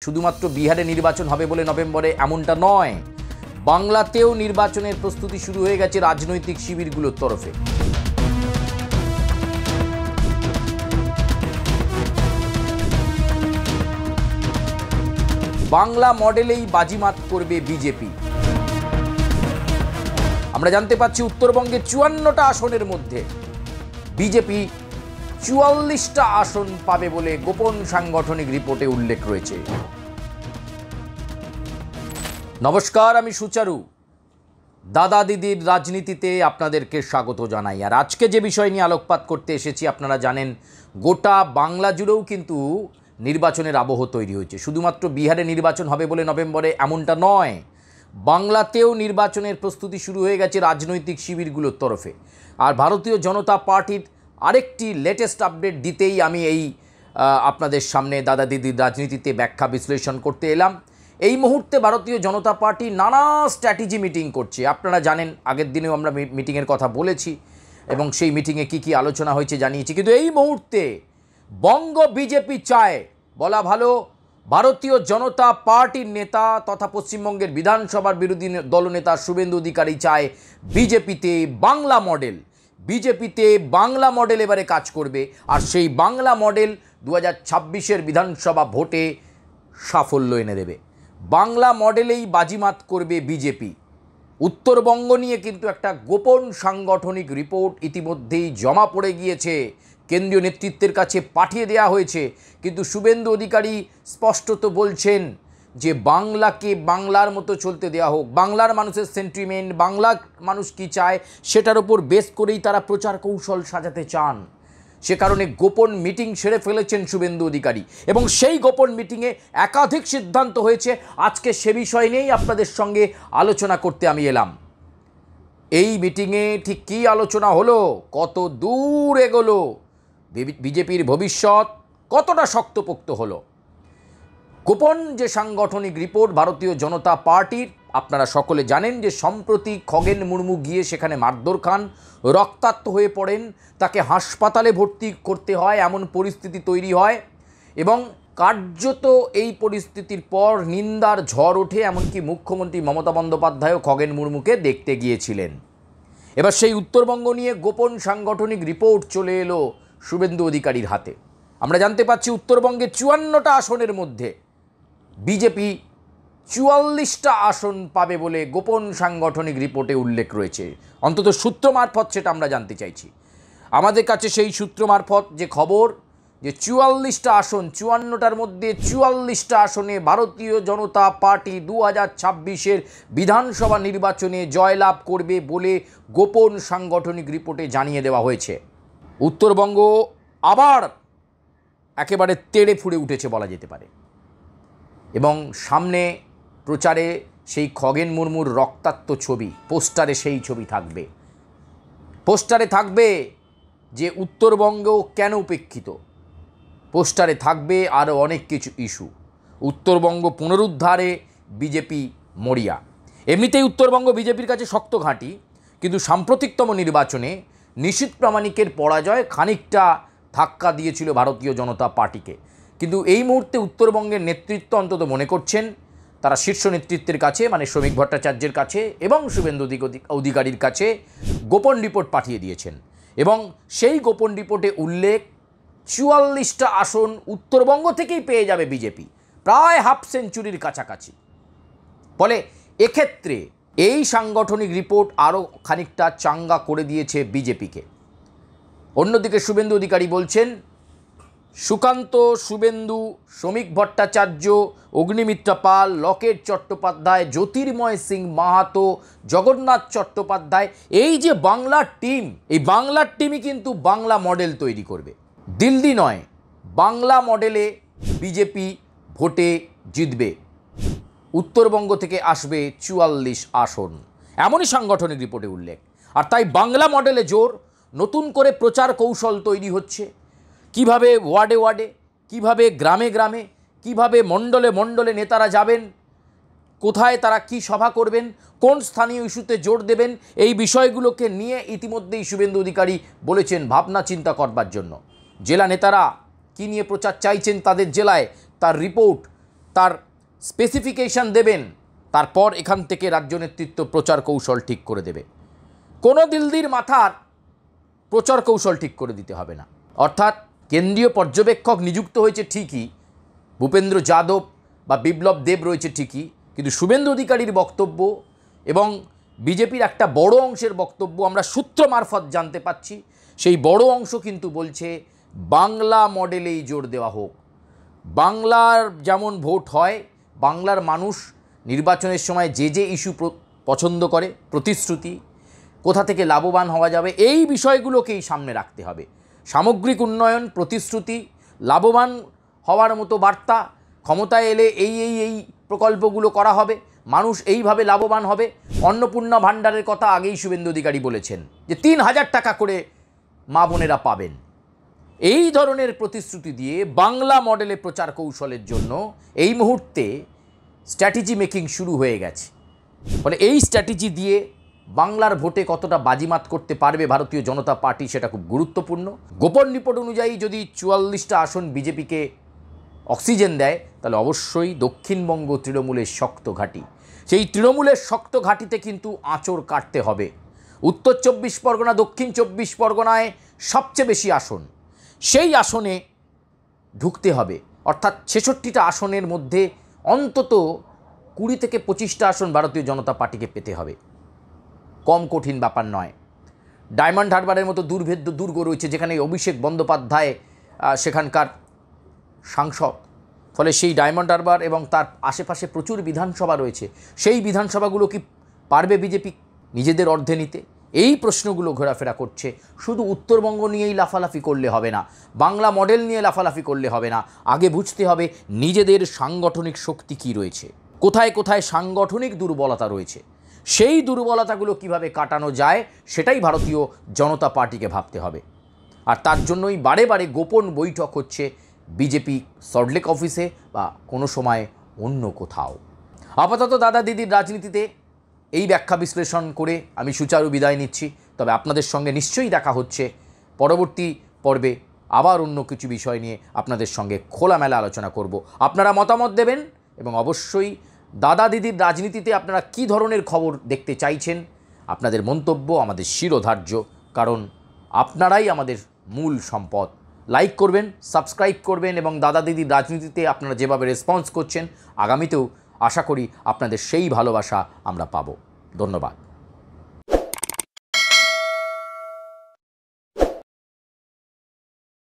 শুধুমাত্র বিহারে নির্বাচন হবে বলে নভেম্বরে এমনটা নয়, বাংলাতেও নির্বাচনের প্রস্তুতি শুরু হয়ে গেছে রাজনৈতিক শিবিরগুলোর তরফে। বাংলা মডেলেই বাজিমাত করবে বিজেপি। আমরা জানতে পাচ্ছি উত্তরবঙ্গে 54টা আসনের মধ্যে বিজেপি 44টা আসন পাবে বলে গোপন সাংগঠনিক রিপোর্টে উল্লেখ রয়েছে। নমস্কার, আমি সুচারু। দাদা দিদির রাজনীতিতে আপনাদেরকে স্বাগত জানাই। আর আজকে যে বিষয় নিয়ে আলোকপাত করতে এসেছি, আপনারা জানেন গোটা বাংলা জুড়েও কিন্তু নির্বাচনের আবহ তৈরি হয়েছে। শুধুমাত্র বিহারে নির্বাচন হবে বলে নভেম্বরে এমনটা নয়, বাংলাতেও নির্বাচনের প্রস্তুতি শুরু হয়ে গেছে রাজনৈতিক শিবিরগুলোর তরফে। আর ভারতীয় জনতা পার্টির আরেকটি লেটেস্ট আপডেট দিতেই আমি এই আপনাদের সামনে দাদা দিদির রাজনীতিতে ব্যাখ্যা বিশ্লেষণ করতে এলাম। এই মুহূর্তে ভারতীয় জনতা পার্টি নানা স্ট্র্যাটেজি মিটিং করছে। আপনারা জানেন আগের দিনেও আমরা মিটিংয়ের কথা বলেছি এবং সেই মিটিংয়ে কী কী আলোচনা হয়েছে জানিয়েছি। কিন্তু এই মুহূর্তে বঙ্গ বিজেপি চায়, বলা ভালো ভারতীয় জনতা পার্টির নেতা তথা পশ্চিমবঙ্গের বিধানসভার বিরোধী দলনেতা শুভেন্দু অধিকারী চায় বিজেপিতে বাংলা মডেল। বিজেপিতে বাংলা মডেল এবারে কাজ করবে, আর সেই বাংলা মডেল 2026-এর বিধানসভা ভোটে সাফল্য এনে দেবে। বাংলা মডেলেই বাজিমাত করবে বিজেপি। উত্তরবঙ্গ নিয়ে কিন্তু একটা গোপন সাংগঠনিক রিপোর্ট ইতিমধ্যেই জমা পড়ে গিয়েছে, কেন্দ্রীয় নেতৃত্বের কাছে পাঠিয়ে দেওয়া হয়েছে। কিন্তু শুভেন্দু অধিকারী স্পষ্টত বলছেন যে বাংলাকে বাংলার মতো চলতে দেওয়া হোক। বাংলার মানুষের সেন্টিমেন্ট, বাংলার মানুষ কী চায় সেটার উপর বেস করেই তারা প্রচার কৌশল সাজাতে চান। সে কারণে গোপন মিটিং সেরে ফেলেছেন শুভেন্দু অধিকারী, এবং সেই গোপন মিটিংয়ে একাধিক সিদ্ধান্ত হয়েছে। আজকে সে বিষয় নিয়েই আপনাদের সঙ্গে আলোচনা করতে আমি এলাম। এই মিটিংয়ে ঠিক কী আলোচনা হলো, কত দূর এগোলো, বিজেপির ভবিষ্যৎ কতটা শক্তপোক্ত হলো। গোপন যে সাংগঠনিক রিপোর্ট ভারতীয় জনতা পার্টির, আপনারা সকলে জানেন যে সম্প্রতি খগেন মুর্মু গিয়ে সেখানে মারধর খান, রক্তাক্ত হয়ে পড়েন, তাকে হাসপাতালে ভর্তি করতে হয়, এমন পরিস্থিতি তৈরি হয় এবং কার্যত এই পরিস্থিতির পর নিন্দার ঝড় ওঠে। এমনকি মুখ্যমন্ত্রী মমতা বন্দ্যোপাধ্যায়ও খগেন মুর্মুকে দেখতে গিয়েছিলেন। এবার সেই উত্তরবঙ্গ নিয়ে গোপন সাংগঠনিক রিপোর্ট চলে এলো শুভেন্দু অধিকারীর হাতে। আমরা জানতে পাচ্ছি উত্তরবঙ্গে 54টা আসনের মধ্যে বিজেপি 44টা আসন পাবে বলে গোপন সাংগঠনিক রিপোর্টে উল্লেখ রয়েছে। অন্তত সূত্র মারফত সেটা আমরা জানতে চাইছি। আমাদের কাছে সেই সূত্র মারফত যে খবর, যে 44টা আসন, 54টার মধ্যে 44টা আসনে ভারতীয় জনতা পার্টি 2026-এর বিধানসভা নির্বাচনে জয়লাভ করবে বলে গোপন সাংগঠনিক রিপোর্টে জানিয়ে দেওয়া হয়েছে। উত্তরবঙ্গ আবার একেবারে তেড়ে ফুঁড়ে উঠেছে বলা যেতে পারে, এবং সামনে প্রচারে সেই খগেন মুর্মুর রক্তাক্ত ছবি, পোস্টারে সেই ছবি থাকবে। পোস্টারে থাকবে যে উত্তরবঙ্গ কেন উপেক্ষিত, পোস্টারে থাকবে আরও অনেক কিছু ইস্যু। উত্তরবঙ্গ পুনরুদ্ধারে বিজেপি মরিয়া। এমনিতেই উত্তরবঙ্গ বিজেপির কাছে শক্ত ঘাঁটি, কিন্তু সাম্প্রতিকতম নির্বাচনে নিশীথ প্রামাণিকের পরাজয় খানিকটা ধাক্কা দিয়েছিল ভারতীয় জনতা পার্টিকে। কিন্তু এই মুহূর্তে উত্তরবঙ্গের নেতৃত্ব অন্তত মনে করছেন তারা শীর্ষ নেতৃত্বের কাছে, মানে শ্রমিক ভট্টাচার্যের কাছে এবং শুভেন্দু অধিকারীর কাছে গোপন রিপোর্ট পাঠিয়ে দিয়েছেন, এবং সেই গোপন রিপোর্টে উল্লেখ 44টা আসন উত্তরবঙ্গ থেকেই পেয়ে যাবে বিজেপি, প্রায় হাফ সেঞ্চুরির কাছাকাছি। ফলে এক্ষেত্রে এই সাংগঠনিক রিপোর্ট আরও খানিকটা চাঙ্গা করে দিয়েছে বিজেপিকে। অন্যদিকে শুভেন্দু অধিকারী বলছেন সুকান্ত, শুভেন্দু, শ্রমিক ভট্টাচার্য, অগ্নিমিত্রা পাল, লকেট চট্টোপাধ্যায়, জ্যোতির্ময় সিং মাহাতো, জগন্নাথ চট্টোপাধ্যায়, এই যে বাংলার টিম, এই বাংলার টিমই কিন্তু বাংলা মডেল তৈরি করবে। দিল্লি নয়, বাংলা মডেলে বিজেপি ভোটে জিতবে। উত্তরবঙ্গ থেকে আসবে 44 আসন, এমনই সাংগঠনিক রিপোর্টে উল্লেখ। আর তাই বাংলা মডেলে জোর, নতুন করে প্রচার কৌশল তৈরি হচ্ছে। কিভাবে ওয়ার্ডে ওয়ার্ডে, কিভাবে গ্রামে গ্রামে, কিভাবে মণ্ডলে মণ্ডলে নেতারা যাবেন, কোথায় তারা কি সভা করবেন, কোন স্থানীয় ইস্যুতে জোর দেবেন, এই বিষয়গুলোকে নিয়ে ইতিমধ্যেই শুভেন্দু অধিকারী বলেছেন ভাবনা চিন্তা করবার জন্য। জেলা নেতারা কি নিয়ে প্রচার চাইছেন তাদের জেলায়, তার রিপোর্ট তার স্পেসিফিকেশন দেবেন, তারপর এখান থেকে রাজ্য নেতৃত্ব প্রচার কৌশল ঠিক করে দেবে। কোনো দিল্লির মাথার প্রচার কৌশল ঠিক করে দিতে হবে না। অর্থাৎ কেন্দ্রীয় পর্যবেক্ষক নিযুক্ত হয়েছে ঠিকই, ভূপেন্দ্র যাদব বা বিপ্লব দেব রয়েছে ঠিকই, কিন্তু শুভেন্দু অধিকারীর বক্তব্য এবং বিজেপির একটা বড় অংশের বক্তব্য আমরা সূত্র মারফত জানতে পাচ্ছি, সেই বড় অংশ কিন্তু বলছে বাংলা মডেলেই জোর দেওয়া হোক। বাংলার যেমন ভোট হয়, বাংলার মানুষ নির্বাচনের সময় যে যে ইস্যু পছন্দ করে, প্রতিশ্রুতি, কোথা থেকে লাভবান হওয়া যাবে, এই বিষয়গুলোকেই সামনে রাখতে হবে। সামগ্রিক উন্নয়ন, প্রতিশ্রুতি, লাভবান হওয়ার মতো বার্তা, ক্ষমতায় এলে এই প্রকল্পগুলো করা হবে, মানুষ এইভাবে লাভবান হবে। অন্নপূর্ণা ভাণ্ডারের কথা আগেই শুভেন্দু অধিকারী বলেছেন যে ৩,০০০ টাকা করে মা বোনেরা পাবেন। এই ধরনের প্রতিশ্রুতি দিয়ে বাংলা মডেলে প্রচার কৌশলের জন্য এই মুহূর্তে স্ট্র্যাটেজি মেকিং শুরু হয়ে গেছে। ফলে এই স্ট্র্যাটেজি দিয়ে বাংলার ভোটে কতটা বাজিমাত করতে পারবে ভারতীয় জনতা পার্টি, সেটা খুব গুরুত্বপূর্ণ। গোপন রিপোর্ট অনুযায়ী যদি ৪৪টা আসন বিজেপিকে অক্সিজেন দেয়, তাহলে অবশ্যই দক্ষিণবঙ্গ তৃণমূলের শক্ত ঘাঁটি। সেই তৃণমূলের শক্ত ঘাঁটিতে কিন্তু আঁচড় কাটতে হবে। উত্তর ২৪ পরগনা, দক্ষিণ ২৪ পরগনায় সবচেয়ে বেশি আসন, সেই আসনে ঢুকতে হবে। অর্থাৎ ৬৬টা আসনের মধ্যে অন্তত ২০ থেকে ২৫টা আসন ভারতীয় জনতা পার্টিকে পেতে হবে। কম কঠিন ব্যাপার নয়। ডায়মন্ড হারবারের মতো দুর্ভেদ্য দুর্গ রয়েছে, যেখানে অভিষেক বন্দ্যোপাধ্যায় সেখানকার সাংসদ। ফলে সেই ডায়মন্ড হারবার এবং তার আশেপাশে প্রচুর বিধানসভা রয়েছে, সেই বিধানসভাগুলো কি পারবে বিজেপি নিজেদের অর্ধে নিতে? এই প্রশ্নগুলো ঘোরাফেরা করছে। শুধু উত্তরবঙ্গ নিয়েই লাফালাফি করলে হবে না, বাংলা মডেল নিয়ে লাফালাফি করলে হবে না। আগে বুঝতে হবে নিজেদের সাংগঠনিক শক্তি কী রয়েছে, কোথায় কোথায় সাংগঠনিক দুর্বলতা রয়েছে, সেই দুর্বলতাগুলো কিভাবে কাটানো যায় সেটাই ভারতীয় জনতা পার্টিকে ভাবতে হবে। আর তার জন্যই বারে বারে গোপন বৈঠক হচ্ছে বিজেপি সল্টলেক অফিসে বা কোনো সময় অন্য কোথাও। আপাতত দাদা দিদির রাজনীতিতে এই ব্যাখ্যা বিশ্লেষণ করে আমি সুচারু বিদায় নিচ্ছি। তবে আপনাদের সঙ্গে নিশ্চয়ই দেখা হচ্ছে পরবর্তী পর্বে। আবার অন্য কিছু বিষয় নিয়ে আপনাদের সঙ্গে খোলামেলা আলোচনা করব। আপনারা মতামত দেবেন এবং অবশ্যই দাদা দিদির রাজনীতিতে আপনারা কী ধরনের খবর দেখতে চাইছেন, আপনাদের মন্তব্য আমাদের শিরোধার্য, কারণ আপনারাই আমাদের মূল সম্পদ। লাইক করবেন, সাবস্ক্রাইব করবেন এবং দাদা দিদির রাজনীতিতে আপনারা যেভাবে রেসপন্স করছেন, আগামীতেও আশা করি আপনাদের সেই ভালোবাসা আমরা পাব। ধন্যবাদ।